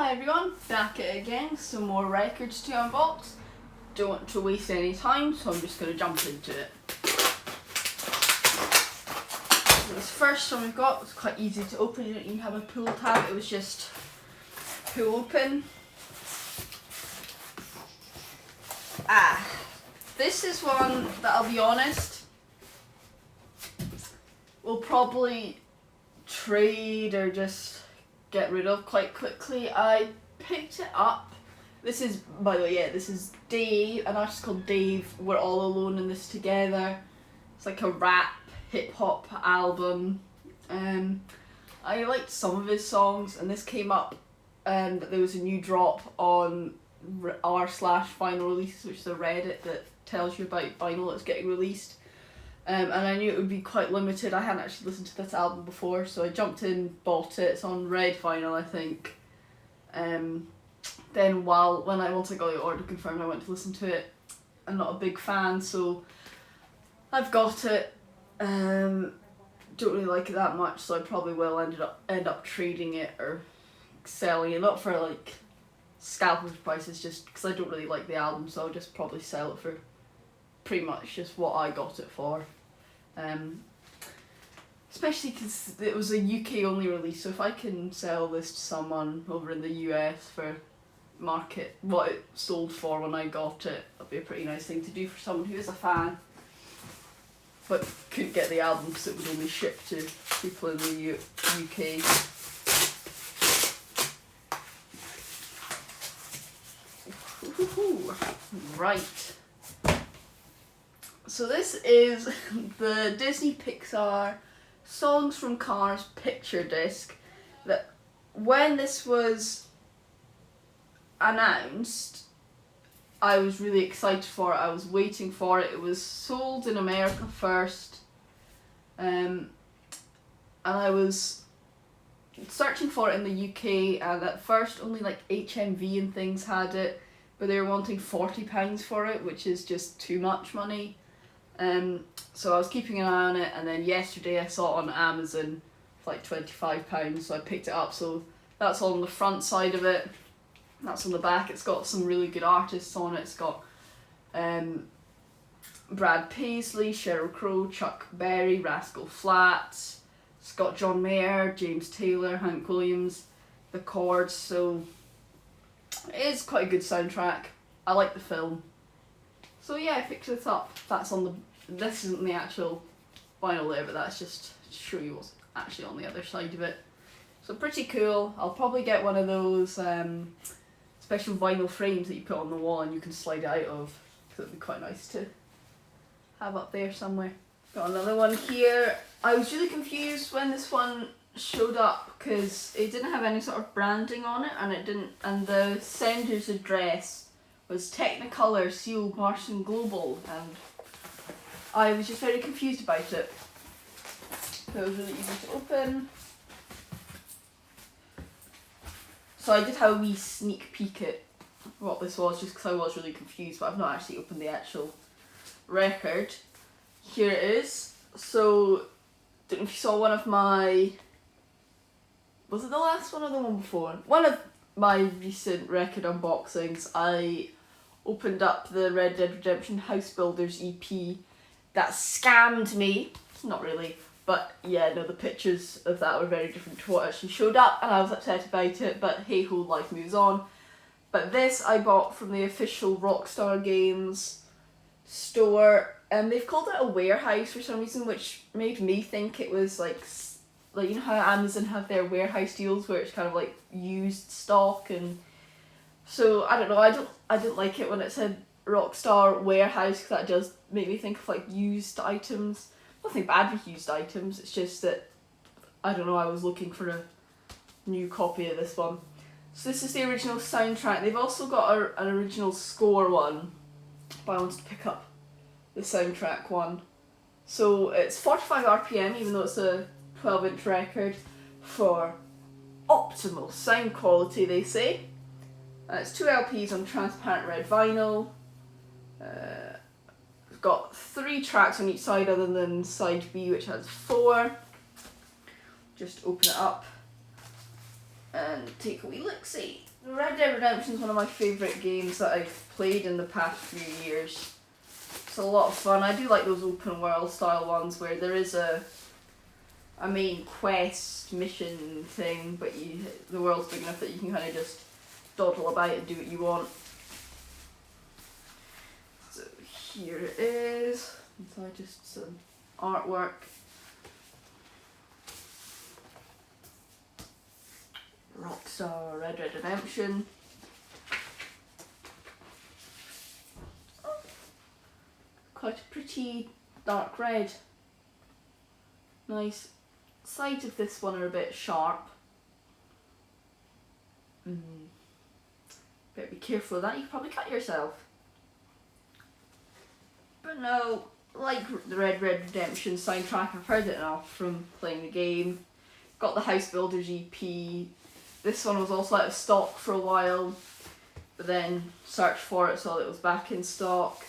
Hi everyone, back at it again, some more records to unbox. Don't want to waste any time, so I'm just going to jump into it. This first one we've got was quite easy to open, you don't even have a pull tab, it was just pull open. This is one that I'll be honest, we'll probably trade or just get rid of quite quickly. I picked it up. This is, by the way, this is Dave, an artist called Dave. We're all alone in this together. It's like a rap, hip hop album. I liked some of his songs, and this came up that there was a new drop on r/vinyl releases, which is a Reddit that tells you about vinyl that's getting released. And I knew it would be quite limited. I hadn't actually listened to this album before, so I jumped in, bought it. It's on red vinyl, I think. Then once I got the order confirmed, I went to listen to it. I'm not a big fan, so I've got it. Don't really like it that much, so I probably will end up trading it or selling it. Not for like scalper's prices, just because I don't really like the album, so I'll just probably sell it for pretty much just what I got it for. Especially because it was a UK only release, so if I can sell this to someone over in the US for market what it sold for when I got it, that'd be a pretty nice thing to do for someone who is a fan but couldn't get the album because it would only ship to people in the UK. Right. So this is the Disney Pixar Songs from Cars picture disc that when this was announced I was really excited for it. I was waiting for it. It was sold in America first, and I was searching for it in the UK, and at first only like HMV and things had it, but they were wanting £40 for it, which is just too much money. So I was keeping an eye on it, and then yesterday I saw it on Amazon for like £25, so I picked it up. So that's on the front side of it, that's on the back. It's got some really good artists on it. It's got Brad Paisley, Sheryl Crow, Chuck Berry, Rascal Flatts. It's got John Mayer, James Taylor, Hank Williams, The Chords, so it is quite a good soundtrack. I like the film. So yeah, I picked this up. That's on the, this isn't the actual vinyl there, but that's just to show you what's actually on the other side of it. So pretty cool. I'll probably get one of those special vinyl frames that you put on the wall and you can slide it out of, because it would be quite nice to have up there somewhere. Got another one here. I was really confused when this one showed up because it didn't have any sort of branding on it, and the sender's address was Technicolor Seal Martian Global, and I was just very confused about it. So it was really easy to open. So I did have a wee sneak peek at what this was, just because I was really confused, but I've not actually opened the actual record. Here it is. So, don't know if you saw one of my, was it the last one or the one before? One of my recent record unboxings, I opened up the Red Dead Redemption House Builders EP that scammed me. Not really, but yeah, no, the pictures of that were very different to what actually showed up, and I was upset about it, but hey ho, life moves on. But this I bought from the official Rockstar Games store, and they've called it a warehouse for some reason, which made me think it was like you know how Amazon have their warehouse deals where it's kind of like used stock, and so I don't know, I didn't like it when it said Rockstar Warehouse, because that does make me think of like used items. Nothing bad with used items, it's just that, I don't know, I was looking for a new copy of this one. So this is the original soundtrack. They've also got an original score one, but I wanted to pick up the soundtrack one. So it's 45 RPM, even though it's a 12-inch record, for optimal sound quality, they say. It's 2 LPs on transparent red vinyl. We've got 3 tracks on each side other than side B, which has 4. Just open it up and take a wee look-see. Red Dead Redemption is one of my favourite games that I've played in the past few years. It's a lot of fun. I do like those open world style ones where there is a main quest mission thing, but the world's big enough that you can kind of just dawdle about and do what you want. So here it is. So just some artwork. Rockstar Red Dead Redemption. Oh, quite a pretty dark red. Nice. Sides of this one are a bit sharp. Better be careful of that, you could probably cut yourself. But no, like the Red Dead Redemption soundtrack, I've heard it enough from playing the game. Got the House Builders EP. This one was also out of stock for a while, but then searched for it, saw it was back in stock,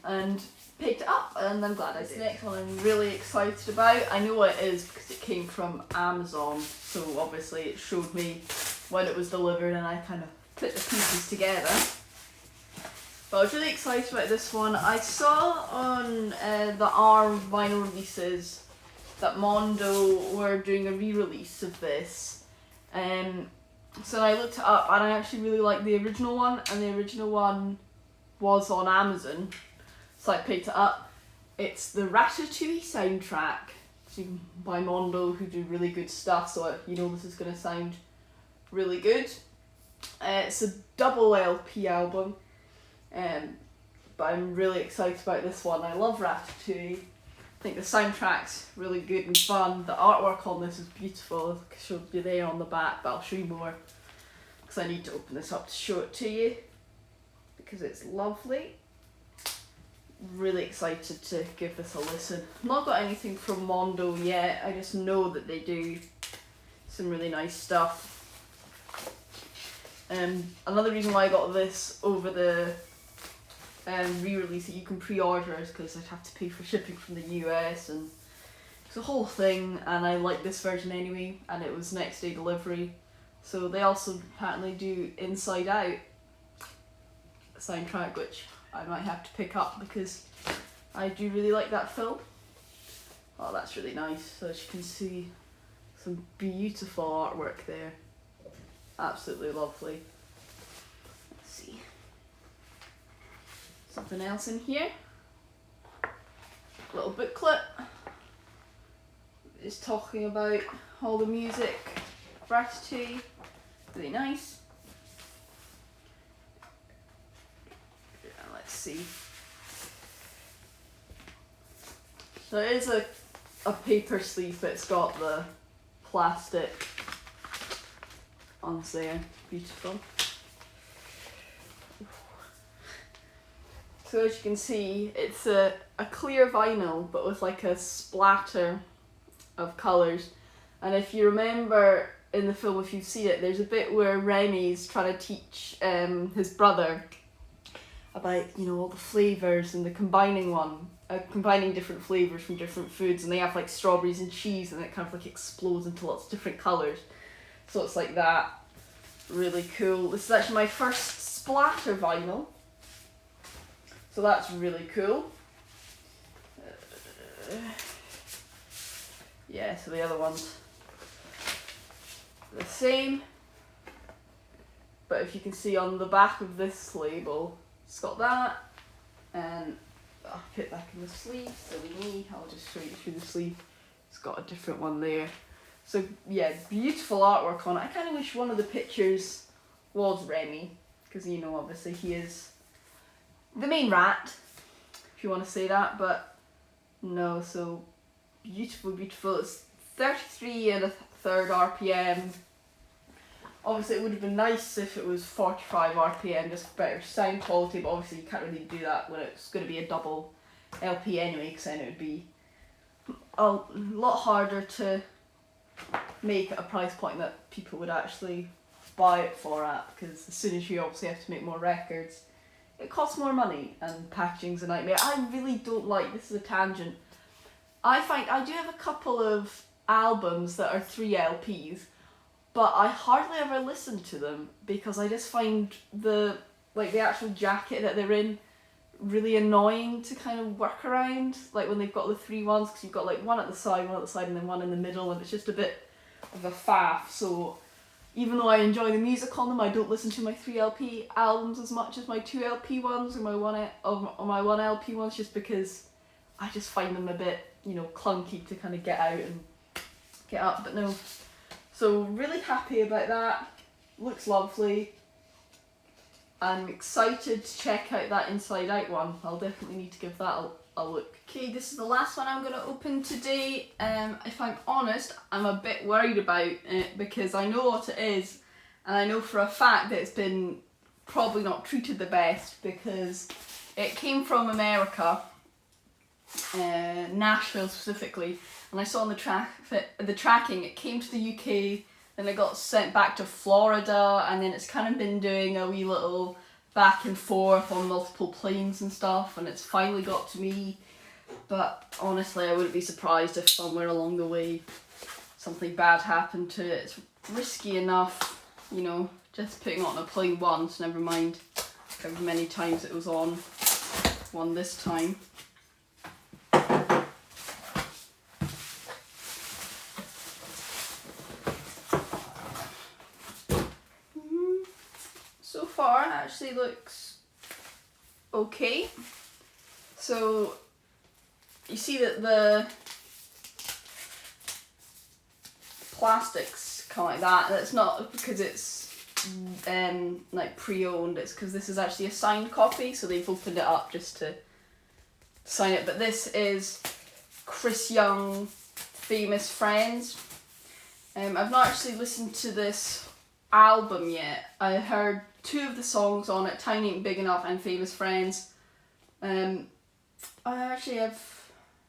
and picked it up, and I'm glad I did. This next one I'm really excited about. I know what it is because it came from Amazon, so obviously it showed me when it was delivered and I kind of put the pieces together. But I was really excited about this one. I saw on the R vinyl releases that Mondo were doing a re-release of this. So I looked it up and I actually really liked the original one, and the original one was on Amazon, so I picked it up. It's the Ratatouille Soundtrack by Mondo, who do really good stuff, so you know this is going to sound really good. It's a double LP album, but I'm really excited about this one. I love Ratatouille. I think the soundtrack's really good and fun. The artwork on this is beautiful. I'll show you there on the back, but I'll show you more because I need to open this up to show it to you because it's lovely. Really excited to give this a listen. I've not got anything from Mondo yet, I just know that they do some really nice stuff. Another reason why I got this over the re-release that you can pre-order is because I'd have to pay for shipping from the US, and it's a whole thing, and I like this version anyway, and it was next day delivery. So they also apparently do Inside Out soundtrack, which I might have to pick up because I do really like that film. Oh, that's really nice. So as you can see, some beautiful artwork there. Absolutely lovely. Let's see. Something else in here. Little booklet. It's talking about all the music. Ratatouille. Really nice. Let's see. So it is a paper sleeve, but it's got the plastic on there. Beautiful. So as you can see, it's a clear vinyl, but with like a splatter of colours. And if you remember in the film, if you've seen it, there's a bit where Remy's trying to teach his brother about, you know, all the flavours and the combining different flavours from different foods, and they have like strawberries and cheese, and it kind of like explodes into lots of different colours. So it's like that. Really cool. This is actually my first splatter vinyl. So that's really cool. Yeah, so the other one's the same. But if you can see on the back of this label, it's got that. And I'll put it back in the sleeve, silly me. I'll just show you through the sleeve. It's got a different one there. So yeah, beautiful artwork on it. I kind of wish one of the pictures was Remy, because you know, obviously he is the main rat, if you want to say that, but no, so beautiful, beautiful. It's 33 and a third RPM. Obviously it would have been nice if it was 45 RPM, just better sound quality, but obviously you can't really do that when it's going to be a double LP anyway, because then it would be a lot harder to make at a price point that people would actually buy it for at, because as soon as you obviously have to make more records, it costs more money, and packaging's a nightmare. I really don't like, this is a tangent, I find I do have a couple of albums that are 3 LPs, but but I hardly ever listen to them because I just find the actual jacket that they're in really annoying to kind of work around, like when they've got the three ones, because you've got like one at the side, and then one in the middle, and it's just a bit of a faff. So even though I enjoy the music on them, I don't listen to my 3 LP albums as much as my 2 LP ones or my one LP ones, just because I just find them a bit, you know, clunky to kind of get out and get up. But no, so really happy about that. Looks lovely. I'm excited to check out that Inside Out one. I'll definitely need to give that a look. Okay, this is the last one I'm going to open today. If I'm honest, I'm a bit worried about it because I know what it is, and I know for a fact that it's been probably not treated the best because it came from America, Nashville specifically, and I saw on the tracking it came to the UK, then it got sent back to Florida, and then it's kind of been doing a wee little back and forth on multiple planes and stuff, and it's finally got to me. But honestly, I wouldn't be surprised if somewhere along the way something bad happened to it. It's risky enough, you know, just putting it on a plane once, never mind however many times it was on one this time. So far, it actually looks okay. So you see that the plastic's kind of like that. That's not because it's like pre-owned. It's because this is actually a signed copy. So they've opened it up just to sign it. But this is Chris Young, Famous Friends. I've not actually listened to this album yet. I heard 2 of the songs on it, Tiny Ain't Big Enough and Famous Friends. I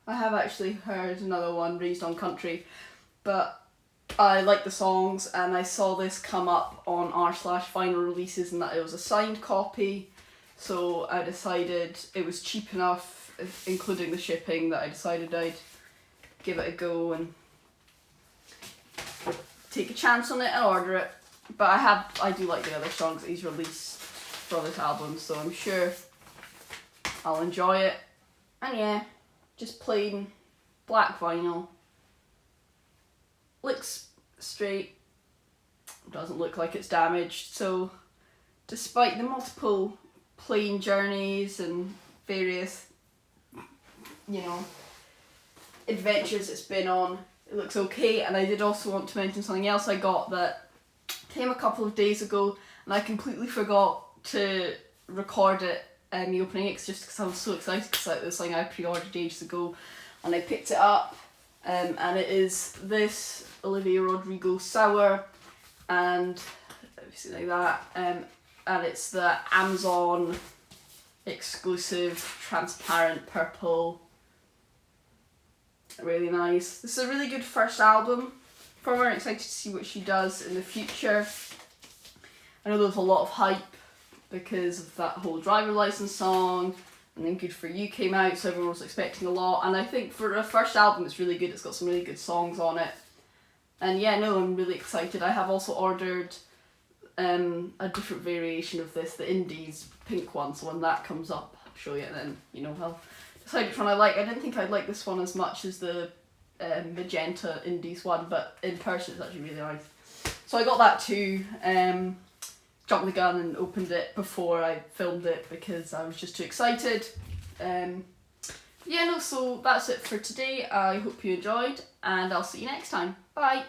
have actually heard another one, Raised on Country, but I like the songs, and I saw this come up on r/vinyl releases and that it was a signed copy, so I decided it was cheap enough, including the shipping, that I decided I'd give it a go and take a chance on it and order it. But I do like the other songs that he's released for this album, so I'm sure I'll enjoy it. And yeah, just plain black vinyl. Looks straight, doesn't look like it's damaged, so despite the multiple plane journeys and various, you know, adventures it's been on, it looks okay. And I did also want to mention something else I got that came a couple of days ago, and I completely forgot to record it me opening it just because I was so excited, because it was something I pre-ordered ages ago, and I picked it up, and it is this Olivia Rodrigo Sour, and obviously like that, and it's the Amazon exclusive transparent purple. Really nice. This is a really good first album from her. I'm excited to see what she does in the future. I know there was a lot of hype because of that whole driver license song, and then Good For You came out, so everyone was expecting a lot, and I think for a first album it's really good. It's got some really good songs on it, and yeah, no, I'm really excited. I have also ordered a different variation of this, the Indies pink one, so when that comes up I'll show you, and then, you know, I'll decide which one I like. I didn't think I'd like this one as much as the magenta Indies one, but in person it's actually really nice. So I got that too. Jumped the gun and opened it before I filmed it because I was just too excited. Yeah, no, so that's it for today. I hope you enjoyed, and I'll see you next time. Bye!